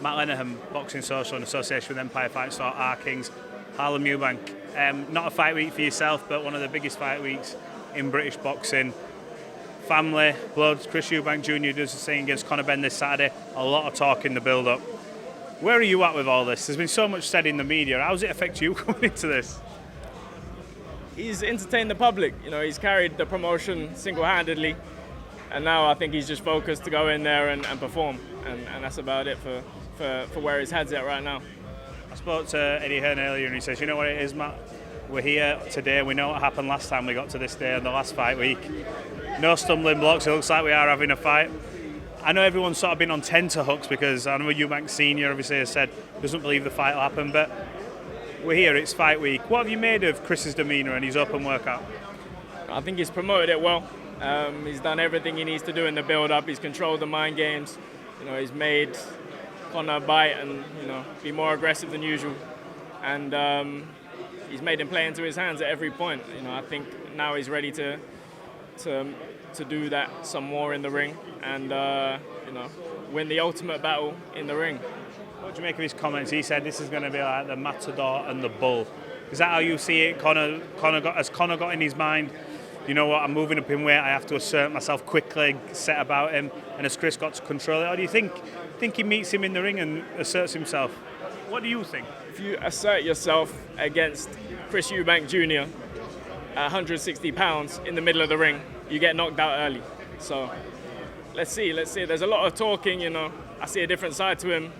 Matt Lenihan, Boxing Social in association with Empire Fight Store, R Kings, Harlem Eubank. Not a fight week for yourself, but one of the biggest fight weeks in British boxing. Family, blood, Chris Eubank Jr. does the thing against Conor Benn this Saturday. A lot of talk in the build-up. Where are you at with all this? There's been so much said in the media. How does it affect you coming into this? He's entertained the public. He's carried the promotion single-handedly, and now I think he's just focused to go in there and perform, and that's about it for where his head's at right now. I spoke to Eddie Hearn earlier, and he says, you know what it is, Matt? We're here today. We know what happened last time we got to this day in the last fight week. No stumbling blocks. It looks like we are having a fight. I know everyone's sort of been on tenterhooks because I know Eubank Sr. obviously has said he doesn't believe the fight will happen, but we're here, it's fight week. What have you made of Chris's demeanour and his open workout? I think he's promoted it well. He's done everything he needs to do in the build-up. He's controlled the mind games. He's made Conor bite and be more aggressive than usual, and he's made him play into his hands at every point. I think now he's ready to do that some more in the ring and win the ultimate battle in the ring. What do you make of his comments? He said this is going to be like the Matador and the Bull. Is that how you see it? Conor got in his mind, you know what, I'm moving up in weight, I have to assert myself quickly, set about him, and has Chris got to control it? Or do you think he meets him in the ring and asserts himself? What do you think? If you assert yourself against Chris Eubank Jr. at 160 pounds in the middle of the ring, you get knocked out early. So let's see. There's a lot of talking, I see a different side to him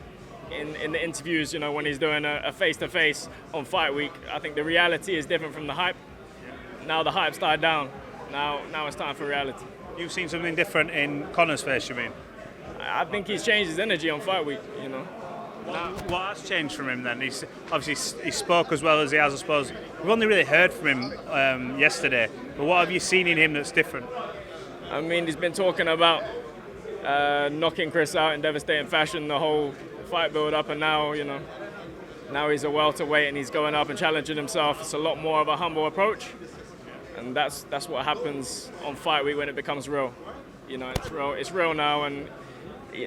in the interviews, when he's doing a face-to-face on fight week. I think the reality is different from the hype. Now the hype's died down. Now it's time for reality. You've seen something different in Conor's face, you mean? I think he's changed his energy on fight week, What has changed from him then? He spoke as well as he has, I suppose. We've only really heard from him yesterday, but what have you seen in him that's different? I mean, he's been talking about knocking Chris out in devastating fashion the whole fight build-up, and now he's a welterweight and he's going up and challenging himself. It's a lot more of a humble approach, and that's what happens on fight week when it becomes real. It's real now, and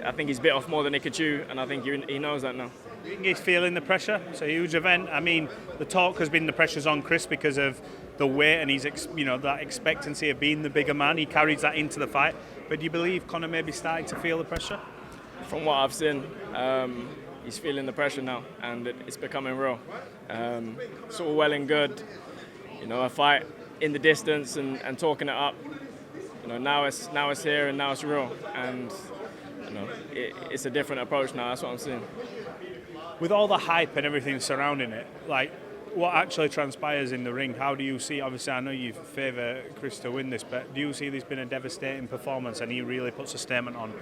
I think he's bit off more than he could chew, and I think he knows that now. You think he's feeling the pressure? It's a huge event. I mean, the talk has been the pressure's on Chris because of the weight and he's that expectancy of being the bigger man. He carries that into the fight. But do you believe Conor may be starting to feel the pressure? From what I've seen, he's feeling the pressure now, and it's becoming real. It's all well and good, a fight in the distance and talking it up. Now it's here and now it's real, and it's a different approach now. That's what I'm seeing. With all the hype and everything surrounding it, like what actually transpires in the ring, how do you see? Obviously, I know you favour Chris to win this, but do you see this being a devastating performance and he really puts a statement on?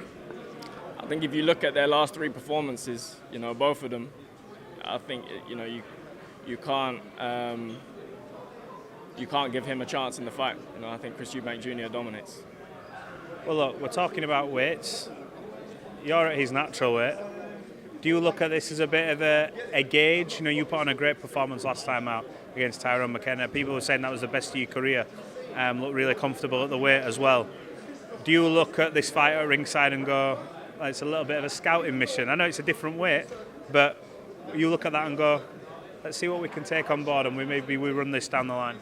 I think if you look at their last three performances, both of them, I think you can't give him a chance in the fight. I think Chris Eubank Jr. dominates. Well, look, we're talking about weights. You're at his natural weight. Do you look at this as a bit of a gauge? You put on a great performance last time out against Tyrone McKenna. People were saying that was the best of your career. Looked really comfortable at the weight as well. Do you look at this fight at ringside and go, it's a little bit of a scouting mission? I know it's a different weight, but you look at that and go, let's see what we can take on board, and we run this down the line.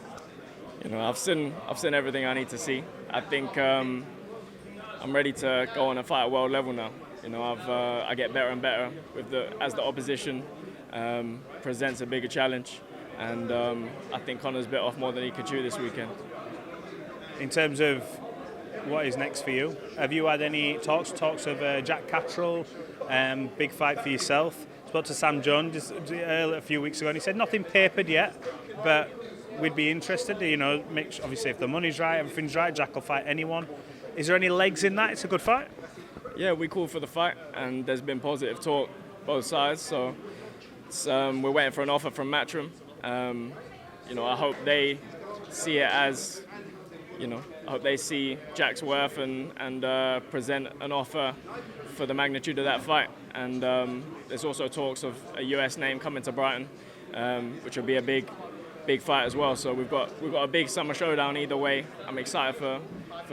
I've seen everything I need to see. I think I'm ready to go on and fight at world level now. I get better and better as the opposition presents a bigger challenge, and I think Conor's bit off more than he could chew this weekend. In terms of what is next for you, have you had any talks of Jack Catterall, big fight for yourself? Spoke to Sam Jones just a few weeks ago, and he said nothing papered yet, but we'd be interested. Obviously if the money's right, everything's right, Jack will fight anyone. Is there any legs in that? It's a good fight. Yeah, we called for the fight, and there's been positive talk both sides. So we're waiting for an offer from Matchroom. I hope they see it as, I hope they see Jack's worth and present an offer for the magnitude of that fight. And there's also talks of a US name coming to Brighton, which will be a big big fight as well. So we've got a big summer showdown either way. I'm excited for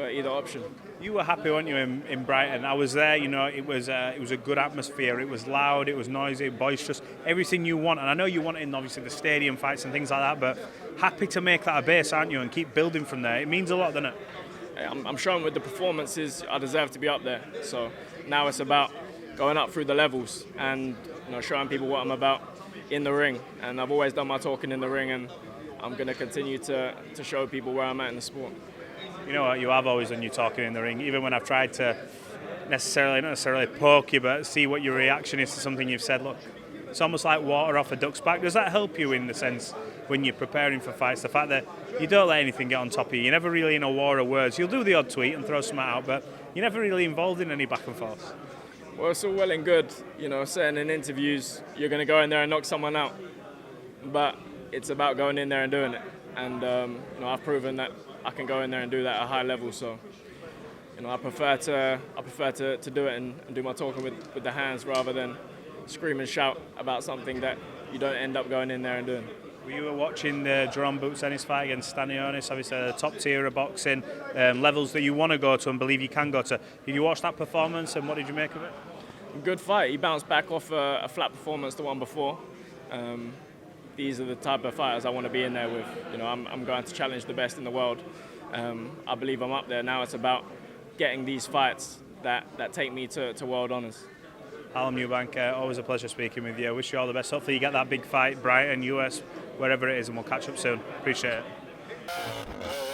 either option. You were happy, weren't you, in Brighton? I was there. You know, it was a good atmosphere. It was loud. It was noisy, boisterous. Everything you want. And I know you want it in obviously the stadium fights and things like that. But happy to make that a base, aren't you, and keep building from there. It means a lot, doesn't it? I'm showing with the performances I deserve to be up there. So now it's about going up through the levels and showing people what I'm about in the ring. And I've always done my talking in the ring, and I'm going to continue to show people where I'm at in the sport. You know what, you have always done your talking in the ring, even when I've tried to not necessarily poke you, but see what your reaction is to something you've said. Look, it's almost like water off a duck's back. Does that help you in the sense when you're preparing for fights, the fact that you don't let anything get on top of you? You're never really in a war of words. You'll do the odd tweet and throw something out, but you're never really involved in any back and forth. Well, it's all well and good, saying in interviews you're going to go in there and knock someone out, but it's about going in there and doing it. And I've proven that I can go in there and do that at a high level. So, I prefer to do it and do my talking with the hands rather than scream and shout about something that you don't end up going in there and doing. Were you watching the Jerome Boots Ennis fight against Stanionis? Obviously, the top tier of boxing, levels that you want to go to and believe you can go to. Did you watch that performance and what did you make of it? Good fight. He bounced back off a flat performance the one before. These are the type of fighters I want to be in there with. I'm going to challenge the best in the world. I believe I'm up there. Now it's about getting these fights that take me to world honours. Harlem Eubank, always a pleasure speaking with you. I wish you all the best. Hopefully you get that big fight, Brighton, US, wherever it is, and we'll catch up soon. Appreciate it.